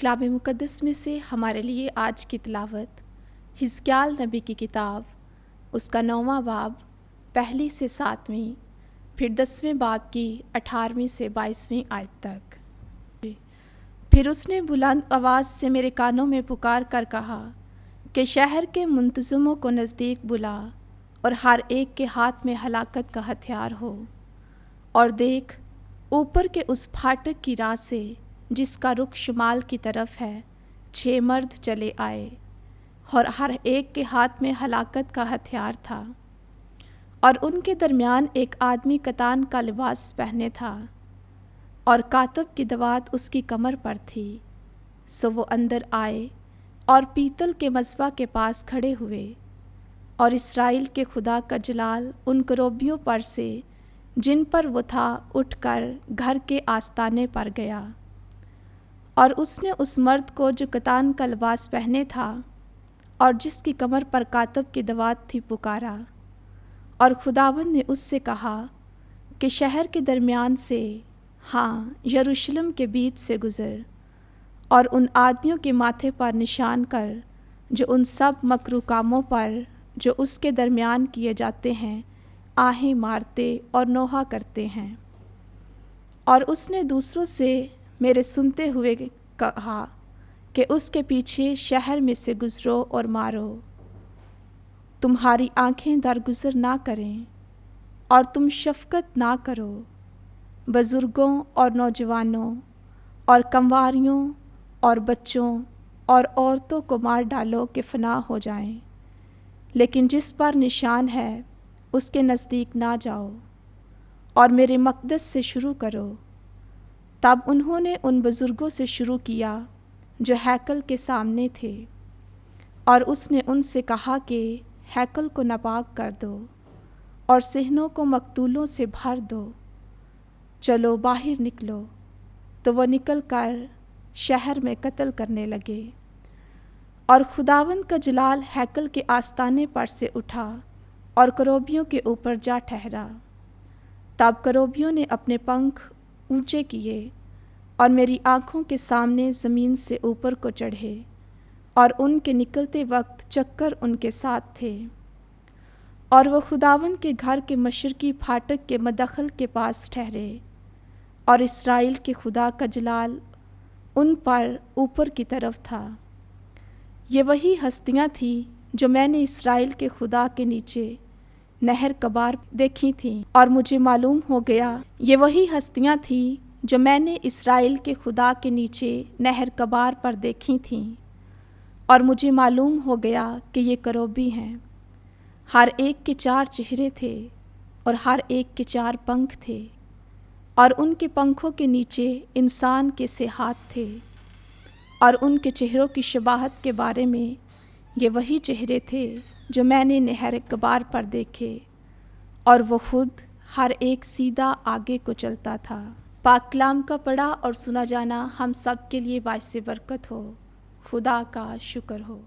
کلام مقدس میں سے ہمارے لیے آج کی تلاوت حزقیال نبی کی کتاب، اس کا 9واں باب 1 سے 7، پھر 10ویں باب کی 18 سے 22 آیت تک۔ پھر اس نے بلند آواز سے میرے کانوں میں پکار کر کہا کہ شہر کے منتظموں کو نزدیک بلا اور ہر ایک کے ہاتھ میں ہلاکت کا ہتھیار ہو، اور دیکھ اوپر کے اس پھاٹک کی راہ سے جس کا رخ شمال کی طرف ہے 6 مرد چلے آئے، اور ہر ایک کے ہاتھ میں ہلاکت کا ہتھیار تھا، اور ان کے درمیان ایک آدمی کتان کا لباس پہنے تھا، اور کاتب کی دوات اس کی کمر پر تھی۔ سو وہ اندر آئے اور پیتل کے مصباح کے پاس کھڑے ہوئے، اور اسرائیل کے خدا کا جلال ان کروبیوں پر سے جن پر وہ تھا اٹھ کر گھر کے آستانے پر گیا، اور اس نے اس مرد کو جو کتان کا لباس پہنے تھا اور جس کی کمر پر کاتب کی دوات تھی پکارا، اور خداوند نے اس سے کہا کہ شہر کے درمیان سے، ہاں یروشلم کے بیچ سے گزر، اور ان آدمیوں کے ماتھے پر نشان کر جو ان سب مکروہ کاموں پر جو اس کے درمیان کیے جاتے ہیں آہیں مارتے اور نوحہ کرتے ہیں۔ اور اس نے دوسروں سے میرے سنتے ہوئے کہا کہ اس کے پیچھے شہر میں سے گزرو اور مارو، تمہاری آنکھیں درگزر نہ کریں اور تم شفقت نہ کرو، بزرگوں اور نوجوانوں اور کمواریوں اور بچوں اور عورتوں کو مار ڈالو کہ فنا ہو جائیں، لیکن جس پر نشان ہے اس کے نزدیک نہ جاؤ، اور میرے مقدس سے شروع کرو۔ تب انہوں نے ان بزرگوں سے شروع کیا جو ہیکل کے سامنے تھے، اور اس نے ان سے کہا کہ ہیکل کو ناپاک کر دو اور صحنوں کو مقتولوں سے بھر دو، چلو باہر نکلو۔ تو وہ نکل کر شہر میں قتل کرنے لگے، اور خداوند کا جلال ہیکل کے آستانے پر سے اٹھا اور کروبیوں کے اوپر جا ٹھہرا۔ تب کروبیوں نے اپنے پنکھ اونچے کیے اور میری آنکھوں کے سامنے زمین سے اوپر کو چڑھے، اور ان کے نکلتے وقت چکر ان کے ساتھ تھے، اور وہ خداوند کے گھر کے مشرقی پھاٹک کے مدخل کے پاس ٹھہرے، اور اسرائیل کے خدا کا جلال ان پر اوپر کی طرف تھا۔ یہ وہی ہستیاں تھیں جو میں نے اسرائیل کے خدا کے نیچے نہر کبار دیکھی تھیں، اور مجھے معلوم ہو گیا یہ وہی ہستیاں تھیں جو میں نے اسرائیل کے خدا کے نیچے نہر کبار پر دیکھی تھیں، اور مجھے معلوم ہو گیا کہ یہ کروبی ہیں۔ ہر ایک کے 4 چہرے تھے اور ہر ایک کے 4 پنکھ تھے، اور ان کے پنکھوں کے نیچے انسان کے سے ہاتھ تھے، اور ان کے چہروں کی شباہت کے بارے میں یہ وہی چہرے تھے جو میں نے نہر کبار پر دیکھے، اور وہ خود ہر ایک سیدھا آگے کو چلتا تھا۔ پاک کلام کا پڑھا اور سنا جانا ہم سب کے لیے باعث برکت ہو۔ خدا کا شکر ہو۔